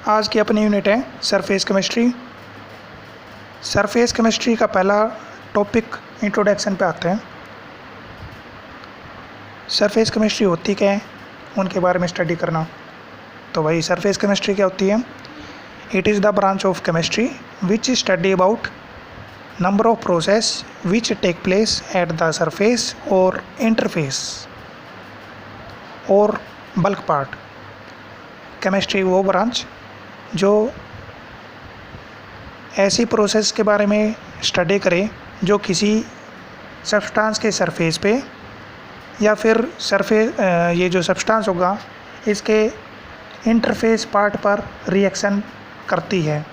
आज की अपनी यूनिट है सरफेस केमिस्ट्री। सरफेस केमिस्ट्री का पहला टॉपिक इंट्रोडक्शन पे आते हैं। सरफेस केमिस्ट्री होती क्या है, उनके बारे में स्टडी करना। तो भाई सरफेस केमिस्ट्री क्या होती है? It is the branch of chemistry which study about number of process which take place at the surface और इंटरफेस और बल्क पार्ट। केमिस्ट्री वो ब्रांच जो ऐसी प्रोसेस के बारे में स्टडी करे जो किसी सब्सटेंस के सरफेस पे या फिर सरफेस ये जो सब्सटेंस होगा इसके इंटरफेस पार्ट पर रिएक्शन करती है।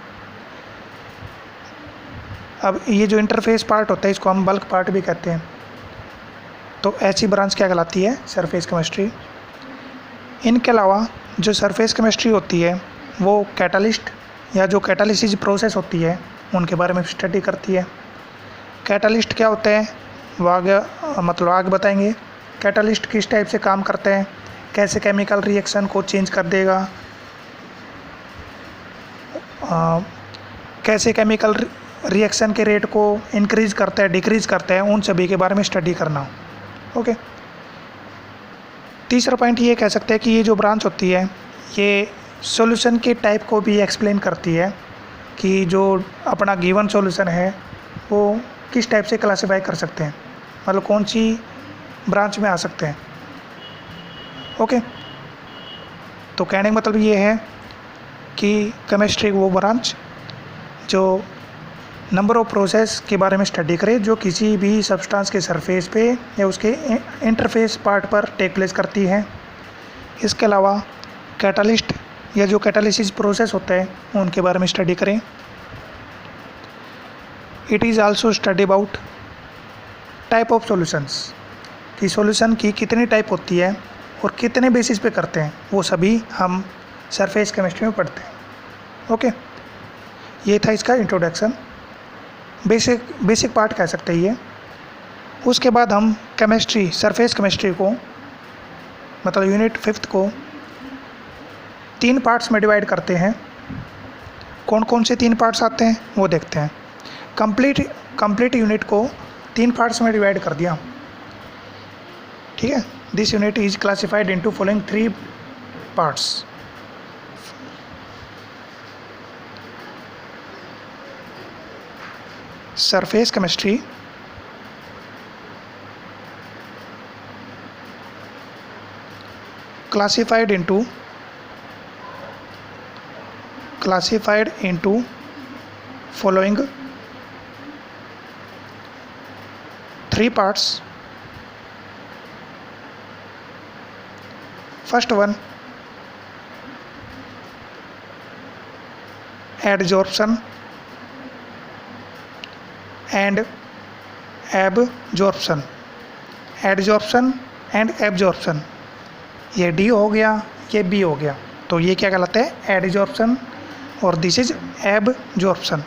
अब ये जो इंटरफेस पार्ट होता है इसको हम बल्क पार्ट भी कहते हैं। तो ऐसी ब्रांच क्या कहलाती है? Surface chemistry. इनके अलावा जो सरफेस केमिस्ट्री होती है वो कैटालिस्ट या जो कैटालिसिस प्रोसेस होती है उनके बारे में स्टडी करती है। कैटालिस्ट क्या होते हैं वो आगे बताएंगे। कैटालिस्ट किस टाइप से काम करते हैं, कैसे केमिकल रिएक्शन को चेंज कर देगा, कैसे केमिकल रिएक्शन के रेट को इंक्रीज करता है, डिक्रीज करता है, उन सभी के बारे में स्टडी करना। ओके। तीसरा पॉइंट ये कह सकते हैं कि ये जो ब्रांच होती है ये सॉल्यूशन के टाइप को भी एक्सप्लेन करती है कि जो अपना गिवन सॉल्यूशन है वो किस टाइप से क्लासिफाई कर सकते हैं, मतलब कौन सी ब्रांच में आ सकते हैं। ओके। तो कहने का मतलब ये है कि केमिस्ट्री वो ब्रांच जो नंबर ऑफ प्रोसेस के बारे में स्टडी करे जो किसी भी सब्सटेंस के सरफेस पे या उसके इंटरफेस पार्ट पर टेक प्लेस करती है। इसके अलावा कैटालिस्ट या जो कैटालिसिस प्रोसेस होता है उनके बारे में स्टडी करें। It is also study about type of solutions कि सॉल्यूशन की कितनी टाइप होती है और कितने बेसिस पे करते हैं, वो सभी हम सरफेस केमिस्ट्री में पढ़ते हैं। ओके। ये था इसका इंट्रोडक्शन, बेसिक पार्ट कह सकते हैं ये। उसके बाद हम केमिस्ट्री सरफेस केमिस्ट्री को मतलब यूनिट 5 को 3 पार्ट्स में डिवाइड करते हैं। कौन कौन से 3 पार्ट्स आते हैं वो देखते हैं। कंप्लीट यूनिट को 3 पार्ट्स में डिवाइड कर दिया, ठीक है। This unit is classified into following 3 parts. Surface chemistry, classified into following 3 parts. First one, adsorption and absorption. Adsorption and absorption, ये डी हो गया, ये बी हो गया, तो ये क्या कहलाता है? एडजॉर्प्शन और this is absorption.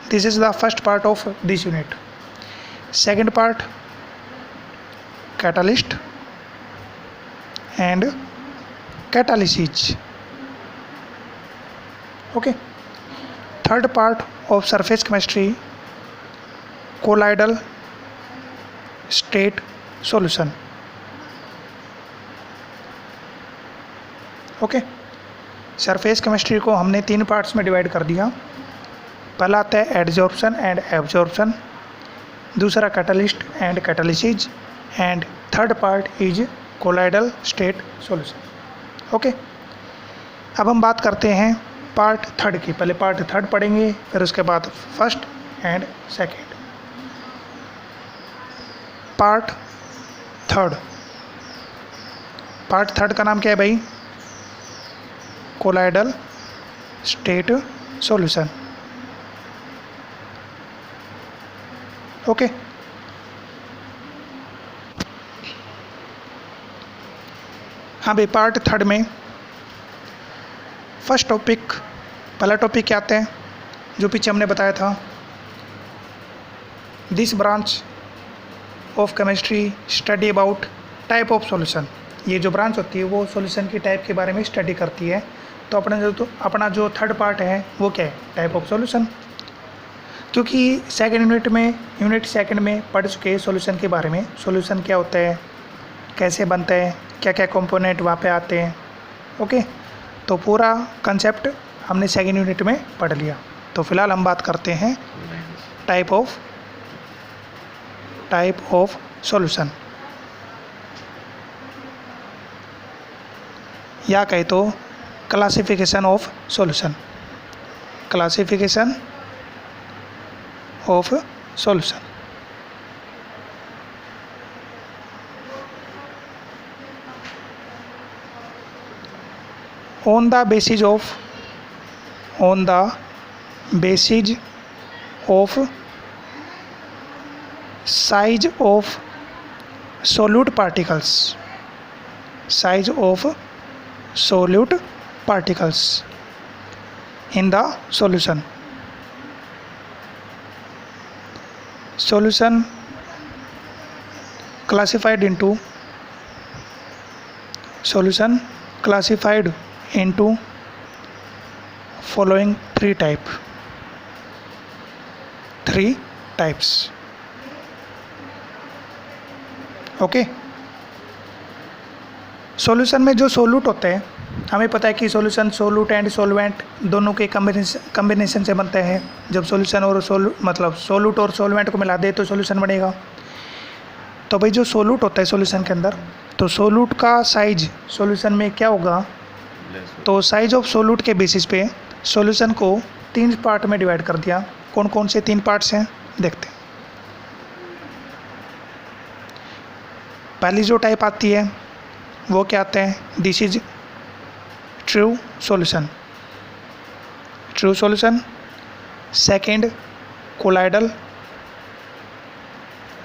This is the first part of this unit. Second part catalyst and catalysis. Okay. Third part of surface chemistry colloidal state solution. Okay. Surface chemistry को हमने 3 पार्ट्स में डिवाइड कर दिया। पहला आता है adsorption and absorption, दूसरा catalyst and catalysis and third part is colloidal state solution. Okay. अब हम बात करते हैं पार्ट थर्ड की। पहले पार्ट थर्ड पढ़ेंगे, फिर उसके बाद first and second. Part third का नाम क्या है भाई? Colloidal state solution. ओके। हाँ भाई, पार्ट थर्ड में फर्स्ट टॉपिक, पहला टॉपिक क्या आता है जो पीछे हमने बताया था। This branch of chemistry study about type of solution. ये जो ब्रांच होती है वो सॉल्यूशन की टाइप के बारे में स्टडी करती है। तो अपना जो थर्ड पार्ट है वो क्या है, टाइप ऑफ सॉल्यूशन। क्योंकि यूनिट सेकंड में पढ़ चुके सॉल्यूशन के बारे में, सॉल्यूशन क्या होता है, कैसे बनता है, क्या क्या कंपोनेंट वहाँ पे आते हैं। ओके, तो पूरा कंसेप्ट हमने सेकंड यूनिट में पढ़ लिया। तो फिलहाल हम बात करते हैं टाइप ऑफ सॉल्यूशन, या कहे तो classification of solution, classification of solution. on the basis of size of solute particles, size of solute particles in the solution, solution classified into following three types। Okay, solution में जो solute होते हैं, हमें पता है कि सॉल्यूशन सोल्यूट एंड सॉल्वेंट दोनों के कम्बिनेशन से बनता है। जब सॉल्यूशन और सोल्यूट और सॉल्वेंट को मिला दे तो सॉल्यूशन बनेगा। तो भाई जो सोल्यूट होता है सॉल्यूशन के अंदर, तो सोल्यूट का साइज सॉल्यूशन में क्या होगा, तो साइज ऑफ सोल्यूट के बेसिस पे सॉल्यूशन को 3 पार्ट में डिवाइड कर दिया। कौन कौन से 3 पार्ट्स हैं देखते हैं। पहली जो टाइप आती है वो क्या आता है, this is true solution. Second colloidal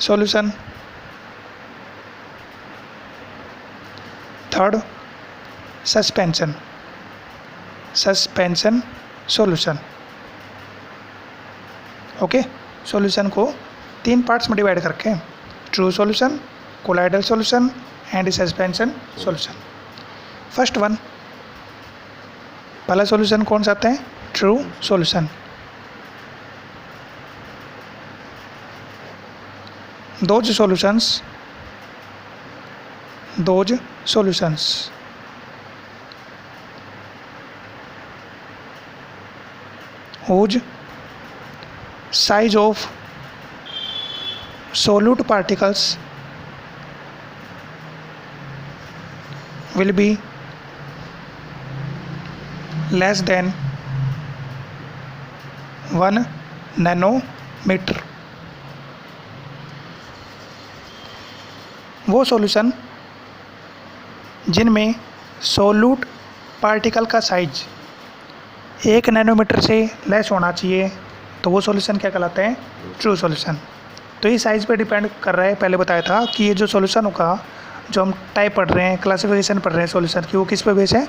solution. Third suspension solution. Okay, solution को 3 पार्ट्स में डिवाइड करके true solution, colloidal solution and suspension solution. First one, पहला सॉल्यूशन कौन सा आता है, true solution. Those solutions whose size of solute particles will be less than 1 nanometer। वो solution जिनमें सोल्यूट पार्टिकल का साइज 1 नैनोमीटर से लेस होना चाहिए, तो वो सॉल्यूशन क्या कहलाता है, ट्रू सॉल्यूशन। तो ये साइज़ पे डिपेंड कर रहा है। पहले बताया था कि ये जो सॉल्यूशन होगा, जो हम टाइप पढ़ रहे हैं, क्लासिफिकेशन पढ़ रहे हैं सॉल्यूशन की, वो किस पे बेस है,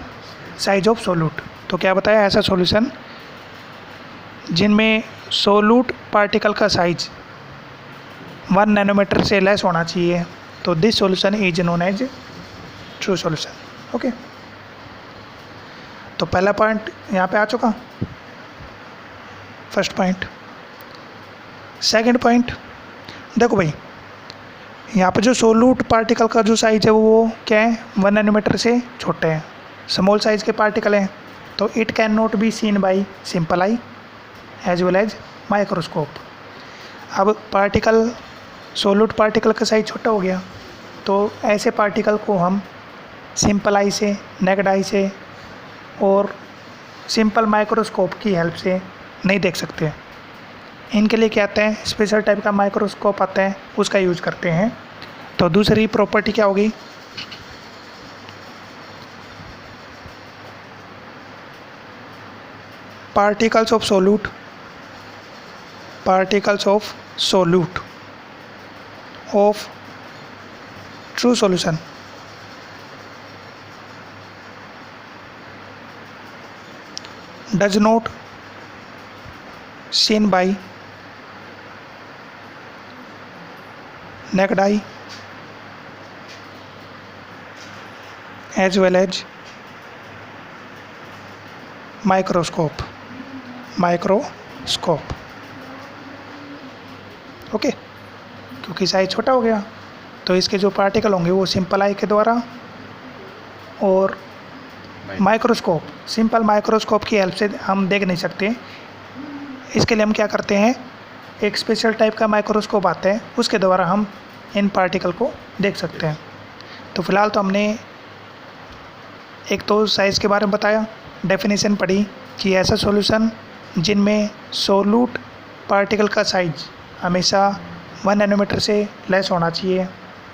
साइज ऑफ सोल्यूट। तो क्या बताया, ऐसा सॉल्यूशन जिनमें सोल्यूट पार्टिकल का साइज 1 नैनोमीटर से लेस होना चाहिए, तो this solution is known as true solution. Okay, तो पहला पॉइंट यहाँ पे आ चुका, फर्स्ट पॉइंट। सेकंड पॉइंट देखो भाई, यहाँ पे जो सोल्यूट पार्टिकल का जो साइज है वो क्या है, 1 नैनोमीटर से छोटे हैं, स्मॉल साइज के पार्टिकल हैं। तो it can not be seen by simple eye as well as microscope. अब पार्टिकल, सोल्यूट पार्टिकल का साइज छोटा हो गया, तो ऐसे पार्टिकल को हम सिंपल आई से, नेकेड आई से और सिंपल माइक्रोस्कोप की हेल्प से नहीं देख सकते। इनके लिए क्या आता है, स्पेशल टाइप का माइक्रोस्कोप आता है, उसका यूज करते हैं। तो दूसरी प्रॉपर्टी क्या होगी, particles of solute of true solution does not seen by naked eye as well as microscope. Okay, क्योंकि साइज छोटा हो गया तो इसके जो पार्टिकल होंगे वो सिंपल आई के द्वारा और सिंपल माइक्रोस्कोप की हेल्प से हम देख नहीं सकते। इसके लिए हम क्या करते हैं, एक स्पेशल टाइप का माइक्रोस्कोप आता है, उसके द्वारा हम इन पार्टिकल को देख सकते हैं। तो फिलहाल तो हमने एक तो साइज़ के बारे में बताया, डेफिनेशन पढ़ी कि ऐसा सॉल्यूशन जिनमें सोल्यूट पार्टिकल का साइज हमेशा 1 नैनोमीटर से लेस होना चाहिए,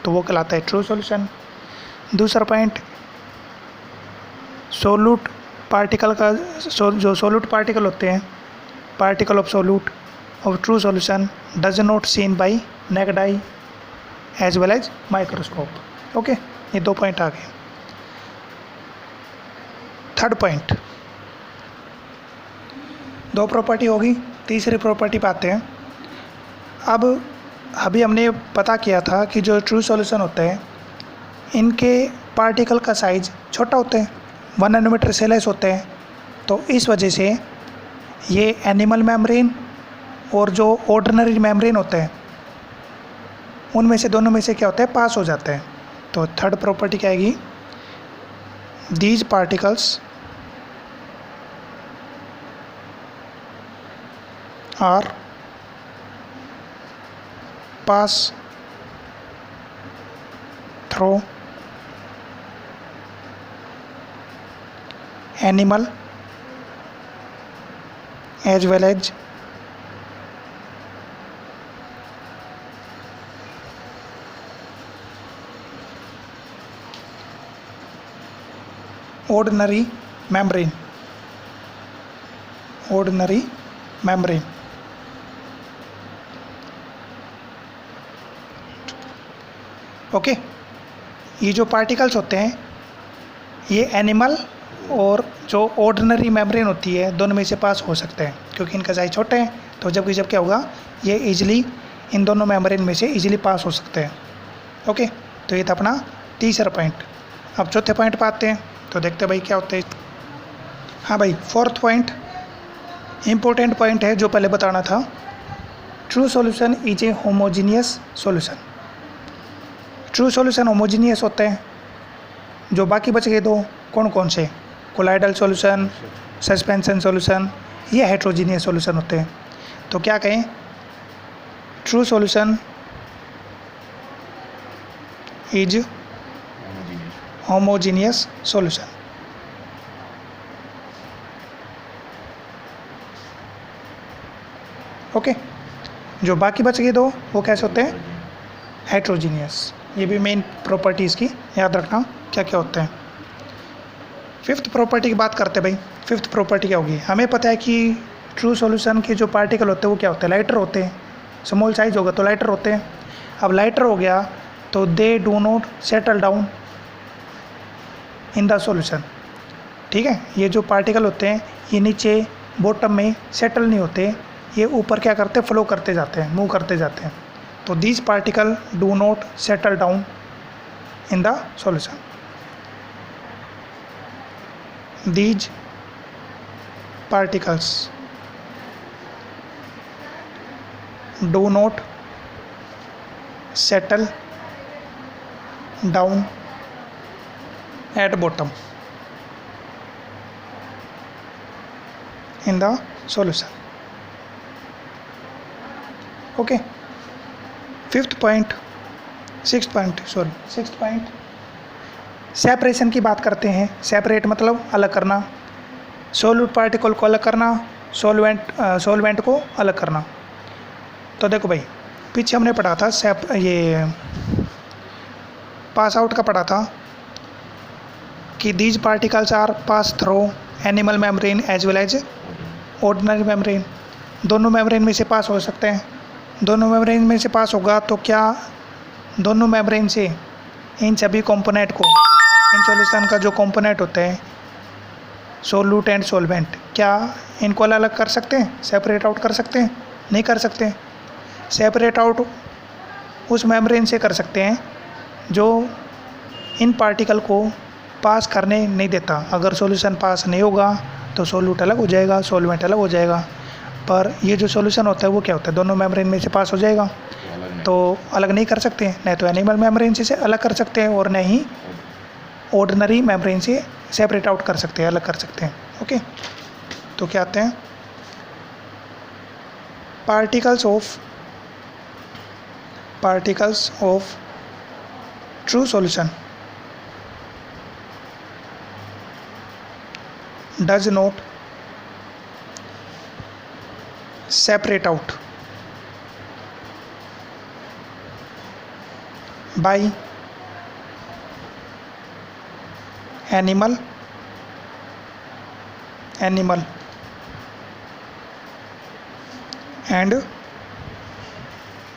तो वो कहलाता है ट्रू सॉल्यूशन। दूसरा पॉइंट, सोल्यूट पार्टिकल का जो सोल्यूट पार्टिकल होते हैं, particle of solute of true solution does not seen by naked eye as well as microscope. Okay, ये 2 पॉइंट आ गए। थर्ड पॉइंट, 2 प्रॉपर्टी होगी, तीसरी प्रॉपर्टी पे आते हैं। अब अभी हमने पता किया था कि जो ट्रू सॉल्यूशन होते हैं इनके पार्टिकल का साइज छोटा होता है, 1 नैनोमीटर से लेस होते हैं, तो इस वजह से ये एनिमल मेम्ब्रेन और जो ऑर्डिनरी मेम्ब्रेन होते हैं उनमें से दोनों में से क्या होता है, पास हो जाते हैं। तो थर्ड प्रॉपर्टी क्या आएगी, these particles are pass through animal as well as ordinary membrane. Okay, ये जो पार्टिकल्स होते हैं ये एनिमल और जो ऑर्डिनरी मेम्ब्रेन होती है दोनों में से पास हो सकते हैं, क्योंकि इनका साइज छोटे हैं, तो जब क्या होगा, ये इजीली इन दोनों मेम्ब्रेन में से इजीली पास हो सकते हैं। ओके, तो ये था अपना तीसरा पॉइंट। अब चौथे पॉइंट पर आते हैं, तो देखते हैं भाई क्या होता है। हाँ भाई, फोर्थ पॉइंट इम्पोर्टेंट पॉइंट है जो पहले बताना था। True solution is a homogeneous solution. True solution homogeneous होते हैं। जो बाकी बच गए 2 कौन कौन से, कोलाइडल सॉल्यूशन, सस्पेंशन सॉल्यूशन, ये हेट्रोजीनियस सॉल्यूशन होते हैं। तो क्या कहें, true solution is homogeneous solution. Okay, जो बाकी बच गए 2 वो कैसे होते हैं, हेट्रोजीनियस। ये भी मेन प्रॉपर्टीज़ की याद रखना क्या क्या होते हैं। फिफ्थ प्रॉपर्टी की बात करते हैं भाई। फिफ्थ प्रॉपर्टी क्या होगी, हमें पता है कि ट्रू सॉल्यूशन के जो पार्टिकल होते हैं वो क्या होते हैं, लाइटर होते हैं। स्मॉल साइज होगा तो लाइटर होते हैं। अब लाइटर हो गया तो they do not settle down in the solution. ठीक है, ये जो पार्टिकल होते हैं ये नीचे बॉटम में सेटल नहीं होते, ये ऊपर क्या करते हैं, फ्लो करते जाते हैं, मूव करते जाते हैं। तो these particle do not settle down in the solution. These particles do not settle down at bottom in the solution. Okay. Sixth point separation की बात करते हैं। सेपरेट मतलब अलग करना, सोल्यूट पार्टिकल को अलग करना, सॉल्वेंट को अलग करना। तो देखो भाई, पीछे हमने पढ़ा था ये पास आउट का पढ़ा था कि these particles are pass through animal membrane as well as ordinary membrane. दोनों मेम्ब्रेन में से पास हो सकते हैं। दोनों मेम्ब्रेन में से पास होगा तो क्या दोनों मेम्ब्रेन से इन सभी कंपोनेंट को, इन सॉल्यूशन का जो कंपोनेंट होते हैं सोल्यूट एंड सॉल्वेंट, क्या इनको अलग अलग कर सकते हैं, सेपरेट आउट कर सकते हैं? नहीं कर सकते। सेपरेट आउट उस मेम्ब्रेन से कर सकते हैं जो इन पार्टिकल को पास करने नहीं देता। अगर सॉल्यूशन पास नहीं होगा तो सोल्यूट अलग हो जाएगा, सॉल्वेंट अलग हो जाएगा। पर ये जो सॉल्यूशन होता है वो क्या होता है, दोनों मेम्ब्रेन में से पास हो जाएगा, तो अलग नहीं कर सकते। नहीं तो एनिमल मेम्ब्रेन से अलग कर सकते हैं और न ही ऑर्डिनरी मेम्ब्रेन से सेपरेट आउट कर सकते हैं, अलग कर सकते हैं। ओके, तो क्या आते हैं particles of true solution does not separate out by animal and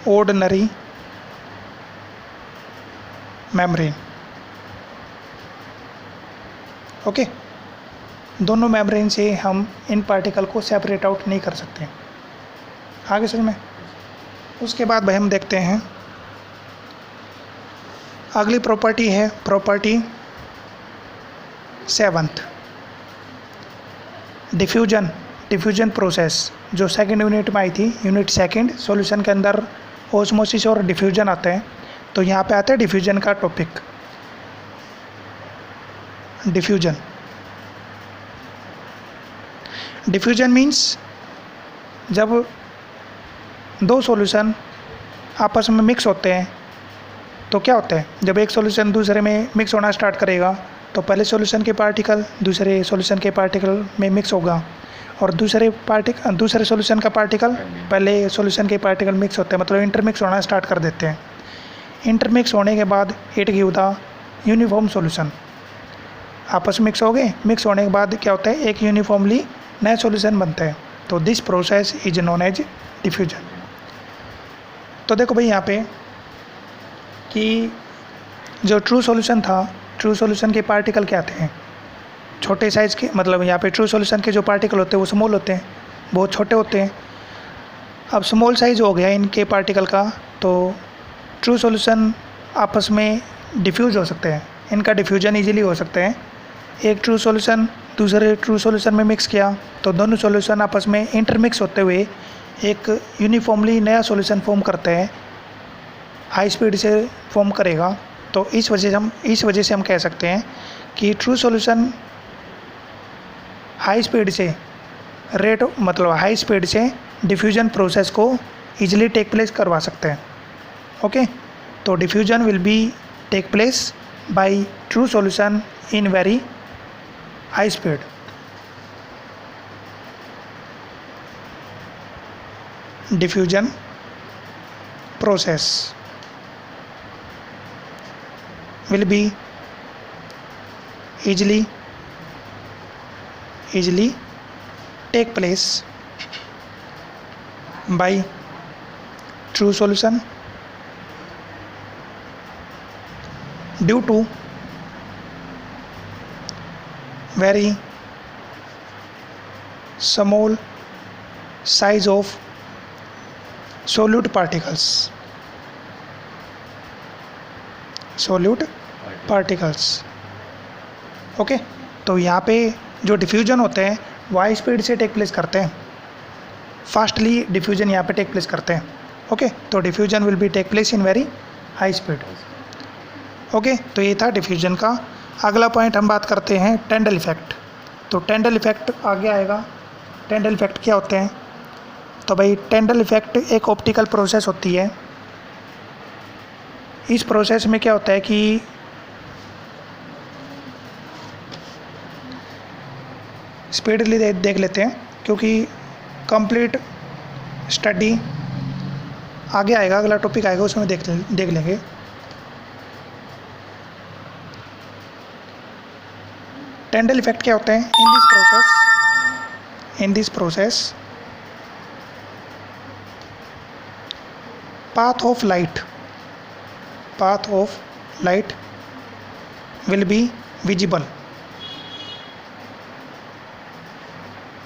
ordinary membrane। Okay, दोनों मेम्ब्रेन से हम इन पार्टिकल को सेपरेट आउट नहीं कर सकते। आगे समझ में। उसके बाद भाई हम देखते हैं अगली प्रॉपर्टी है प्रॉपर्टी 7th, डिफ्यूजन प्रोसेस, जो सेकंड यूनिट में आई थी, यूनिट सेकंड। सॉल्यूशन के अंदर ऑस्मोसिस और डिफ्यूजन आता है, तो यहाँ पे आता है डिफ्यूजन का टॉपिक। डिफ्यूजन मीन्स जब दो सॉल्यूशन आपस में मिक्स होते हैं तो क्या होता है, जब एक सॉल्यूशन दूसरे में मिक्स होना स्टार्ट करेगा तो पहले सॉल्यूशन के पार्टिकल दूसरे सॉल्यूशन के पार्टिकल में मिक्स होगा, और दूसरे सॉल्यूशन का पार्टिकल पहले सॉल्यूशन के पार्टिकल मिक्स होते हैं, मतलब इंटरमिक्स होना स्टार्ट कर देते हैं। इंटरमिक्स होने के बाद it give the uniform solution. आपस में मिक्स हो गए, मिक्स होने के बाद क्या होता है, एक यूनिफॉर्मली नया सॉल्यूशन बनता है, तो this process is known as diffusion. तो देखो भाई यहाँ पे कि जो ट्रू सॉल्यूशन था, ट्रू सॉल्यूशन के पार्टिकल क्या थे, छोटे साइज़ के, मतलब यहाँ पे ट्रू सॉल्यूशन के जो पार्टिकल होते हैं वो स्मॉल होते हैं, बहुत छोटे होते हैं। अब स्मॉल साइज़ हो गया इनके पार्टिकल का, तो ट्रू सॉल्यूशन आपस में डिफ्यूज हो सकते हैं, इनका डिफ्यूजन इजीली हो सकते हैं। एक ट्रू सॉल्यूशन दूसरे ट्रू सॉल्यूशन में मिक्स किया तो दोनों सॉल्यूशन आपस में इंटरमिक्स होते हुए एक यूनिफॉर्मली नया सॉल्यूशन फॉर्म करते हैं, हाई स्पीड से फॉर्म करेगा। तो इस वजह से हम कह सकते हैं कि ट्रू सॉल्यूशन हाई स्पीड से डिफ्यूजन प्रोसेस को ईजिली टेक प्लेस करवा सकते हैं। ओके, तो diffusion will be take place by true solution in very high speed. Diffusion process will be easily take place by true solution due to very small size of solute particles। Okay, तो यहाँ पे जो diffusion होते हैं वो high speed से take place करते हैं, फास्टली डिफ्यूजन यहाँ पे टेक प्लेस करते हैं। ओके, तो diffusion will be take place in very high speed. Okay, तो ये था डिफ्यूजन का। अगला पॉइंट हम बात करते हैं टेंडल इफेक्ट। तो टेंडल इफेक्ट आगे आएगा। टेंडल इफेक्ट क्या होते हैं, तो भाई टेंडल इफेक्ट एक ऑप्टिकल प्रोसेस होती है। इस प्रोसेस में क्या होता है कि स्पीडली देख लेते हैं, क्योंकि कंप्लीट स्टडी आगे आएगा, अगला टॉपिक आएगा उसमें देख लेंगे। टेंडल इफेक्ट क्या होते हैं in this process path of light will be visible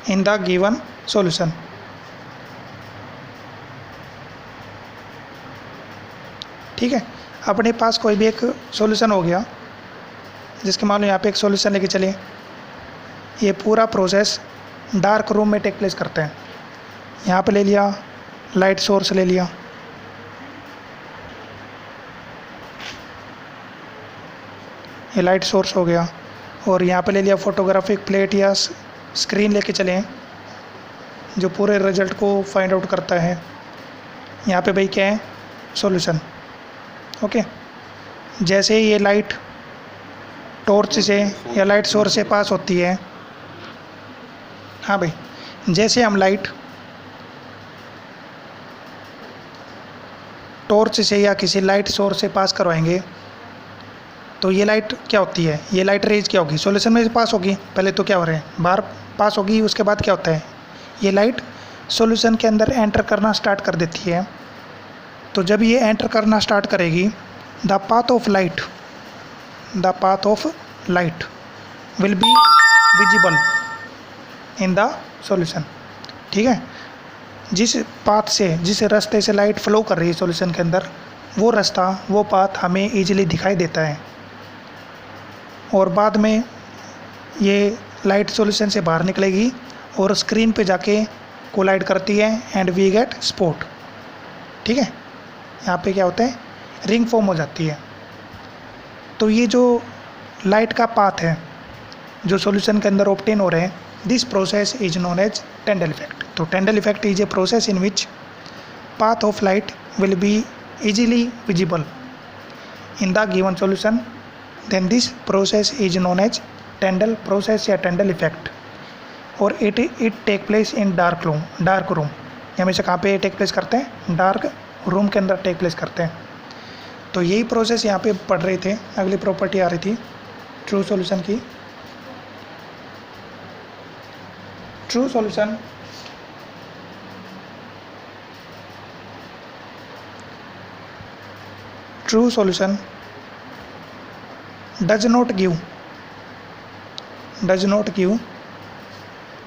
in the given solution। ठीक है, अपने पास कोई भी एक सॉल्यूशन हो गया, जिसके मान लो यहाँ पे एक सॉल्यूशन लेके चले, ये पूरा प्रोसेस डार्क रूम में टेक प्लेस करते हैं। यहाँ पे ले लिया, लाइट सोर्स ले लिया, ये लाइट सोर्स हो गया, और यहाँ पे ले लिया फोटोग्राफिक प्लेट या स्क्रीन लेके चले हैं जो पूरे रिजल्ट को फाइंड आउट करता है। यहाँ पे भाई क्या है, सॉल्यूशन। ओके, जैसे ही ये लाइट टॉर्च से या लाइट सोर्स से पास होती है, हाँ भाई, जैसे हम लाइट टॉर्च से या किसी लाइट सोर्स से पास करवाएंगे तो ये लाइट क्या होती है, ये लाइट रेज क्या होगी, सॉल्यूशन में से पास होगी। पहले तो क्या हो रहा है, बाहर पास होगी, उसके बाद क्या होता है, ये लाइट सॉल्यूशन के अंदर एंटर करना स्टार्ट कर देती है। तो जब ये एंटर करना स्टार्ट करेगी, the path of light will be visible in the solution. ठीक है, जिस पाथ से, जिस रास्ते से लाइट फ्लो कर रही है सॉल्यूशन के अंदर, वो रास्ता, वो पाथ हमें ईजिली दिखाई देता है। और बाद में ये लाइट सॉल्यूशन से बाहर निकलेगी और स्क्रीन पे जाके कोलाइड करती है एंड वी गेट स्पॉट। ठीक है, यहाँ पे क्या होता है, रिंग फॉर्म हो जाती है। तो ये जो लाइट का पाथ है जो सॉल्यूशन के अंदर ऑब्टेन हो रहे हैं, this process is known as Tyndall effect. तो Tyndall effect is a process in which path of light will be easily visible in the given solution, then this process is known as Tyndall process या Tyndall effect, और it take place in dark room। हमेशा कहाँ पे take place करते हैं, dark room के अंदर take place करते हैं। तो यही प्रोसेस यहाँ पे पढ़ रहे थे। अगली प्रॉपर्टी आ रही थी ट्रू सॉल्यूशन की। True solution does not give